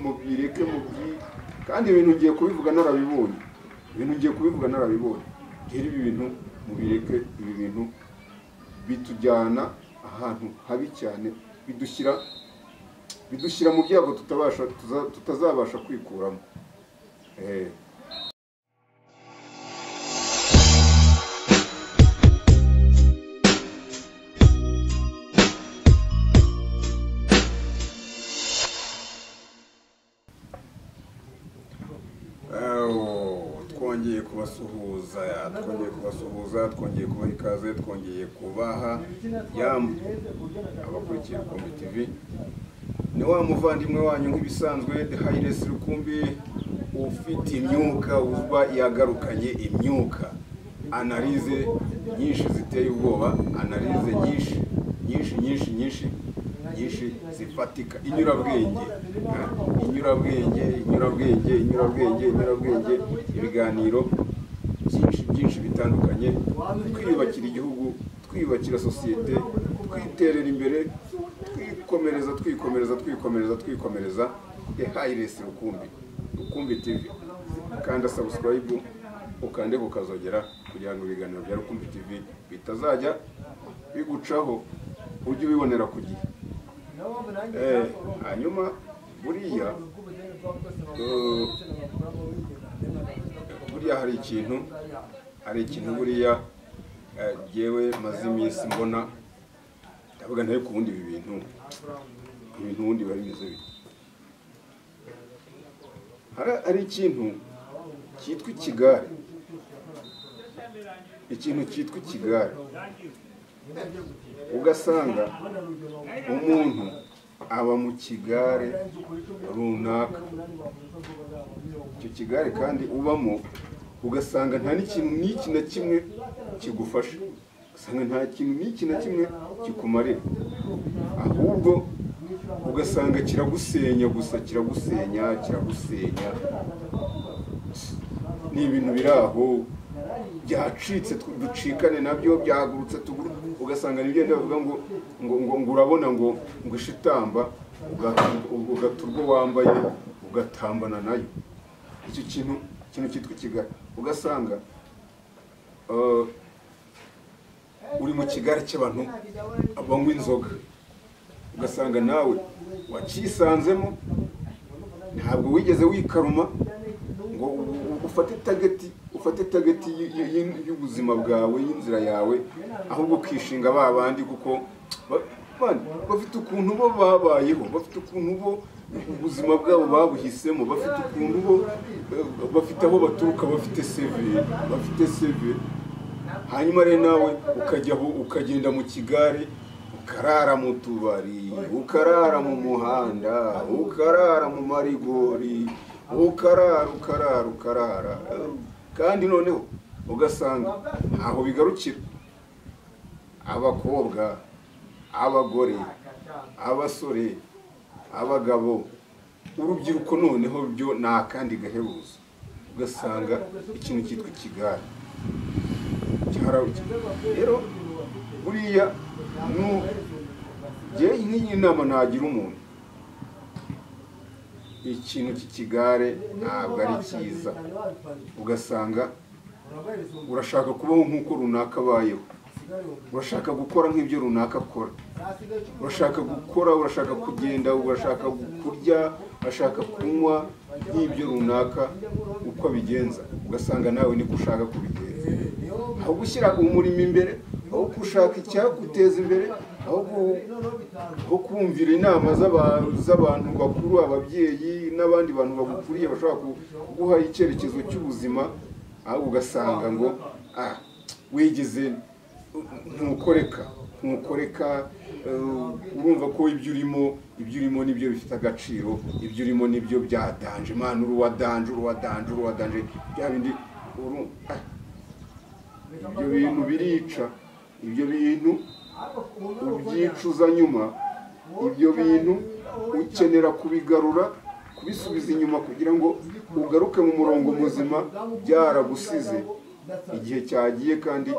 mubyireke kandi ibintu ngiye kubivuga narabibonye rero ibi bintu mubireke, ibi bintu bitujyana ahantu habi cyane, bidushyira mu byago tutazabasha kwikuramo. Twongeye kubasuhuza, twongeye kubaha ikaze, twongeye kubaha abakurikiye Rukumbi TV. Ni wa muvandimwe wanyu nk'ibisanzwe The Highness Rukumbi, ufite imyuka uba yagarukanye imyuka, analize nyinshi ziteye ubwoba, analize nyinshi zifatika, inyurabwenge, ibiganiro byinshi bitandukanye, twiyubakira igihugu, twiyubakira sosiyete, twiterera imbere, twikomereza. The Highness Rukumbi TV. Kanda subscribe, ukande kukazogera kugira ngo ibiganiro bya Rukumbi TV bitazajya bigucaho, ujye ubibonera ku gihe. Hanyuma buriya hari ikintu buriya jewe maze iminsi mbona, ndavuga ntayo ku bundi ibi bintu ubundi bari bimeze bite. Hari ikintu cyitwa ikigare, ugasanga umuntu aba mu kigare runaka, icyo kigare kandi ubamo ugasanga nta n'ikintu n'iki na kimwe kigufasha, ugasanga nta kintu n'iki na kimwe kikumarira, ahubwo ugasanga kiragusenya gusa, ni ibintu biri aho byacitse, ducikane nabyo, byahagurutse tuguru, ugasanga nibyo ndavuga ngo urabona ngo ishitamba ugata urwo wambaye ugatambana nayo. Icyo kintu cyitwa ikigare, ugasanga uri mu kigare cy'abantu banywa inzoga, ugasanga nawe wakisanzemo, ntabwo wigeze wikaruma ngo ufate tageti y'ubuzima bwawe, y'inzira yawe, ahubwo ukishinga babandi, kuko bafite ukuntu bo babayeho, bafite ukuntu bo ubuzima bwabo babuhisemo, bafite ukuntu bo bafite aho baturuka, bafite CV. Hanyuma rero nawe ukagenda mu kigare, ukarara mu tubari, ukarara mu muhanda, ukarara mu marigori, ukarara, kandi noneho ugasanga aho bigarukira. Abakobwa, abagore, abasore, abagabo, urubyiruko noneho byo ni akandi gahebuzo, ugasanga ikintu cyitwa ikigare cyarabuke. Rero buriya nk'iyi nama nagira umuntu, ikintu cy'ikigare ntabwo ari cyiza, ugasanga urashaka kubaho nk'uko runaka abayeho, urashaka gukora nk'ibyo runaka akora, urashaka kugenda, urashaka kurya, urashaka kunywa nk'ibyo runaka uko abigenza, ugasanga nawe niko ushaka kubigenza, aho gushyira umurimo imbere, aho gushaka icyaguteza imbere, aho kumvira inama z'abantu bakuru, ababyeyi n'abandi bantu bagukuriye bashobora kuguha icyerekezo cy'ubuzima, aho ugasanga ngo wigeze ntukoreka, urumva ko ibyo urimo nibyo bifite agaciro, ibyo urimo nibyo byadanje, Imana uruwadanje, bya bindi ibyo bintu birica, ibyo bintu ubyicuza nyuma, ibyo bintu ukenera kubigarura, kubisubiza inyuma kugira ngo ugaruke mu murongo muzima, byaragusize igihe cyagiye kandi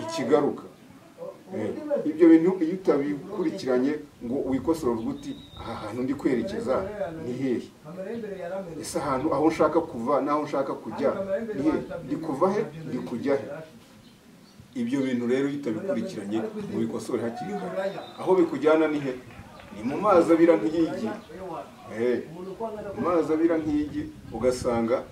ikigaruka. ibyo bintu iyo utabikurikiranye ngo wikosore uvuga uti aha hantu ndi kwerekeza ni hehe, ese ahantu aho nshaka kuva n'aho nshaka kujya ni hehe, ndi kuva he ndi kujya he. Ibyo bintu rero iyo utabikurikiranye ngo wikosore hakiri kare, aho bikujyana ni he? Ni mu mazi abira nk'igi. Mu mazi abira nk'igi, ugasanga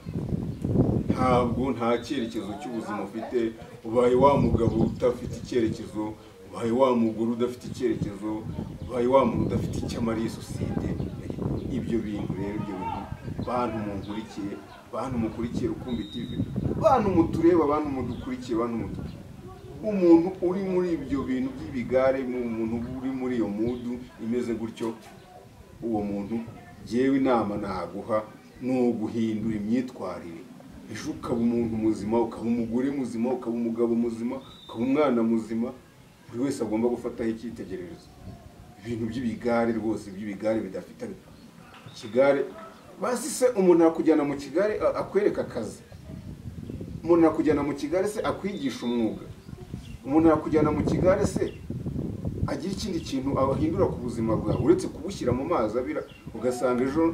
nta cyerekezo cy'ubuzima ufite, ubaye wa mugabo udafite icyerekezo, ubaye wa mugore udafite icyerekezo, ubaye wa muntu udafite icyo amariye sosiyete. Ibyo bintu rero, ibyo bintu bantu munkurikiye, bantu mukurikiye Rukumbi TV, bantu mutureba, bantu mudukurikiye, bantu umuntu uri muri ibyo bintu by'ibigare, umuntu uri muri iyo mudu imeze gutyo, uwo muntu yewe inama naguha ni uguhindura imyitwarire. Ejo ukaba umuntu muzima, ukaba umugore muzima, ukaba umugabo muzima, ukaba umwana muzima. Buri wese agomba gufataho icyitegererezo. Ibintu by'ibigare rwose, by'ibigare bidafite ikigare. Basi se umuntu akujyana mu kigare akwereka akazi, umuntu akujyana mu kigare se akwigisha umwuga, umuntu akujyana mu kigare se agira ikindi kintu abahindura ku buzima bwawe uretse kubushyira mu mazi abira, ugasanga ejo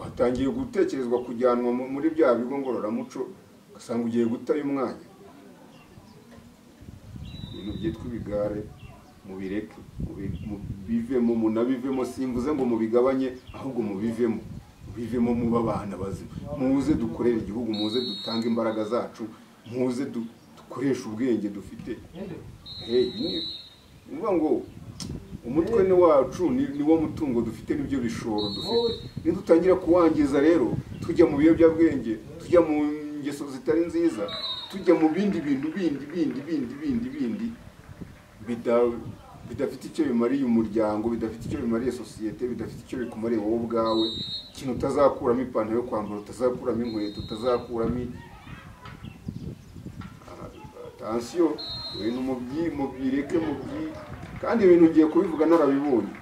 hatangiye gutekerezwa kujyanwa muri bya bigo ngororamuco, ugasanga ugiye gutayo umwanya. Ibintu byitwa ibigare mubireke, bivemo, munabivemo, simvuze ngo mubigabanye, ahubwo mubivemo muba abana bazima. Muze dukorere igihugu, muze dutange imbaraga zacu, muze dukoresha ubwenge dufite. Niba ngo umutwe ni wacu, ni wo mutungo dufite, nibyo bishoro dufite. Nidutangira kuwangiza rero, tujya mu biyobyabwenge, tujya mu ngeso zitari nziza, tujya mu bindi bintu bindi bidafite icyo bimariye umuryango, bidafite icyo bimariye sosiyete, bidafite icyo bikumariye wowe ubwawe, ikintu utazakuramo ipantaro yo kwambara, utazakuramo inkweto, utazakuramo atansiyo. Ibintu mubyireke, kandi ibintu ngiye kubivuga narabibonye,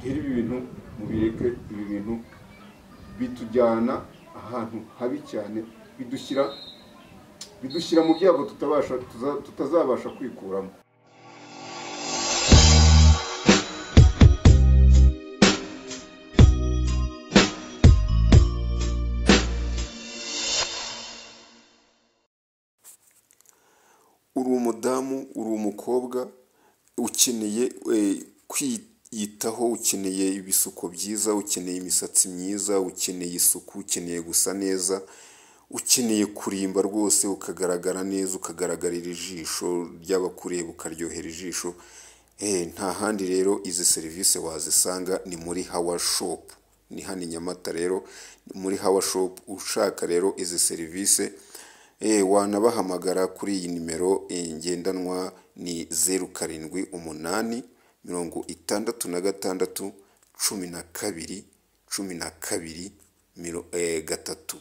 rero ibi bintu mubireke. Ibi bintu bitujyana ahantu habi cyane, bidushyira mu byago tutazabasha kwikuramo. Uri umudamu, uri umukobwa, ukeneye kwiyitaho, ukeneye ibisuko byiza, ukeneye imisatsi myiza, ukeneye isuku, ukeneye gusa neza, ukeneye kurimba rwose, ukagaragara neza, ukagaragarira ijisho ry'abakureba, ukaryohera ijisho. Nta handi rero izi serivisi wazisanga ni muri Hawa Shop. Ni hano i Nyamata rero, muri Hawa Shop. Ushaka rero izi serivisi wanabahamagara kuri iyi nimero ngendanwa ni 0788 66 12 12 3.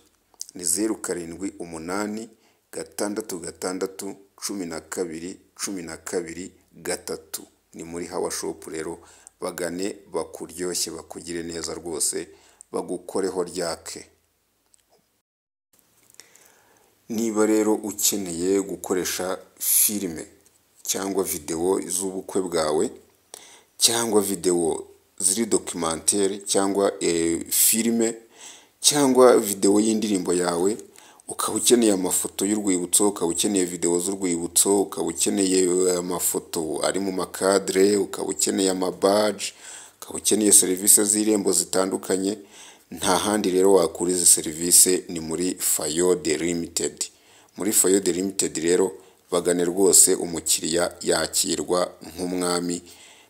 Ni 0788 66 12 12 3. Ni muri Hawa Shop rero, bagane bakuryoshye, bakugire neza rwose, bagukoreho ryake. Niba rero ukeneye gukoresha filime cyangwa video z'ubukwe bwawe, cyangwa video ziri documentaire, cyangwa filime, cyangwa video y'indirimbo yawe, ukaba ukeneye amafoto y'urwibutso, ukaba ukeneye video z'urwibutso, ukaba ukeneye amafoto ari mu makadre, ukaba ukeneye amabadge, ukaba ukeneye serivisi z'irembo zitandukanye, nta handi rero wakura izi serivisi ni muri Fayode Limited. Muri Fayode Limited rero bagane rwose, umukiriya yakirwa nk'umwami.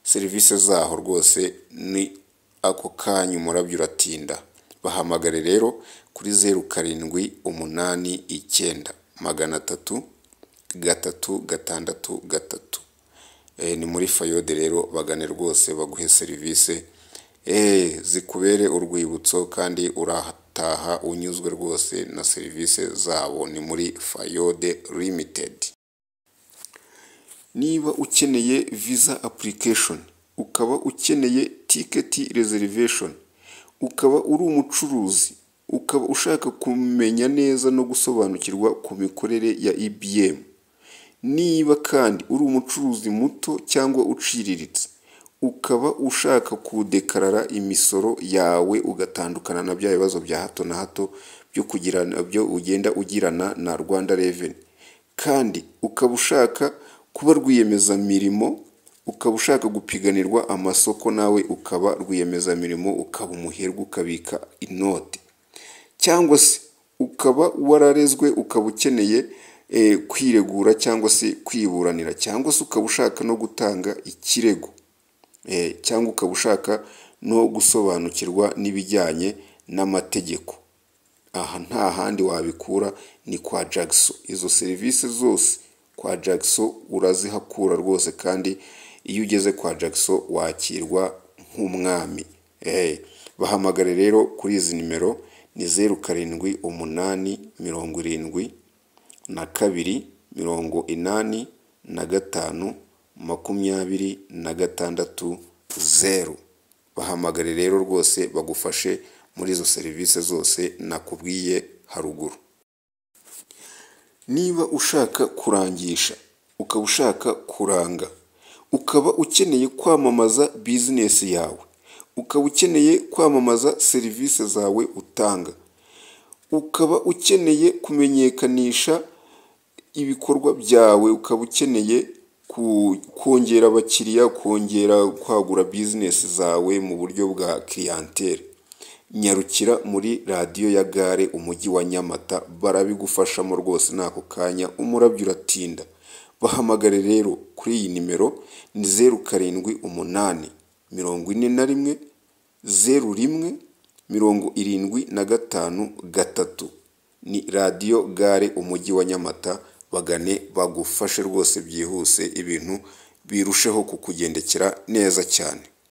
Serivisi zaho rwose ni ako kanya umurabyo uratinda. Bahamagare rero kuri 0789 300 ni muri Fayode rero, bagane rwose baguhe serivisi zikubere urwibutso, kandi urataha unyuzwe rwose na serivisi zabo. Ni muri Fayode Limited. Niba ukeneye visa application, ukaba ukeneye ticket reservation, ukaba uri umucuruzi, ukaba ushaka kumenya neza no gusobanukirwa ku mikorere ya EBM. Niba kandi uri umucuruzi muto cyangwa uciriritse, ukaba ushaka kudekarara imisoro yawe ugatandukana na bya bibazo bya hato na hato byo ugenda ugirana na Rwanda Revenue, kandi ukaba ushaka kuba rwiyemezamirimo, ukaba ushaka gupiganirwa amasoko nawe ukaba rwiyemezamirimo, ukaba umuherwe ukabika inote, cyangwa se ukaba wararezwe ukaba ukeneye kwiregura cyangwa se kwiburanira, cyangwa se ukaba ushaka no gutanga ikirego, cyangwa ukaba ushaka no gusobanukirwa n'ibijyanye n'amategeko. Aha nta handi wabikura ni kwa Jackson. Izo serivisi zose kwa Jackson urazihakura rwose, kandi iyo ugeze kwa Jackson wakirwa nk'umwami. Bahamagare rero kuri izi nimero ni 07828520. Bahamagare rero rwose bagufashe muri izo serivisi zose nakubwiye haruguru. Niba ushaka kurangisha, ukaba ushaka kuranga, ukaba ukeneye kwamamaza bizinesi yawe, ukaba ukeneye kwamamaza serivisi zawe utanga, ukaba ukeneye kumenyekanisha ibikorwa byawe, ukaba ukeneye kongera abakiriya, kongera kwagura bizinesi zawe mu buryo bwa clientele, nyarukira muri radiyo ya Gare umujyi wa Nyamata, barabigufashamo rwose n'ako kanya, umurabyo uratinda. Bahamagare rero kuri iyi nimero ni 07410175 ni radiyo Gare umujyi wa Nyamata. Bagane bagufashe rwose byihuse, ibintu birusheho kukugendekera neza cyane.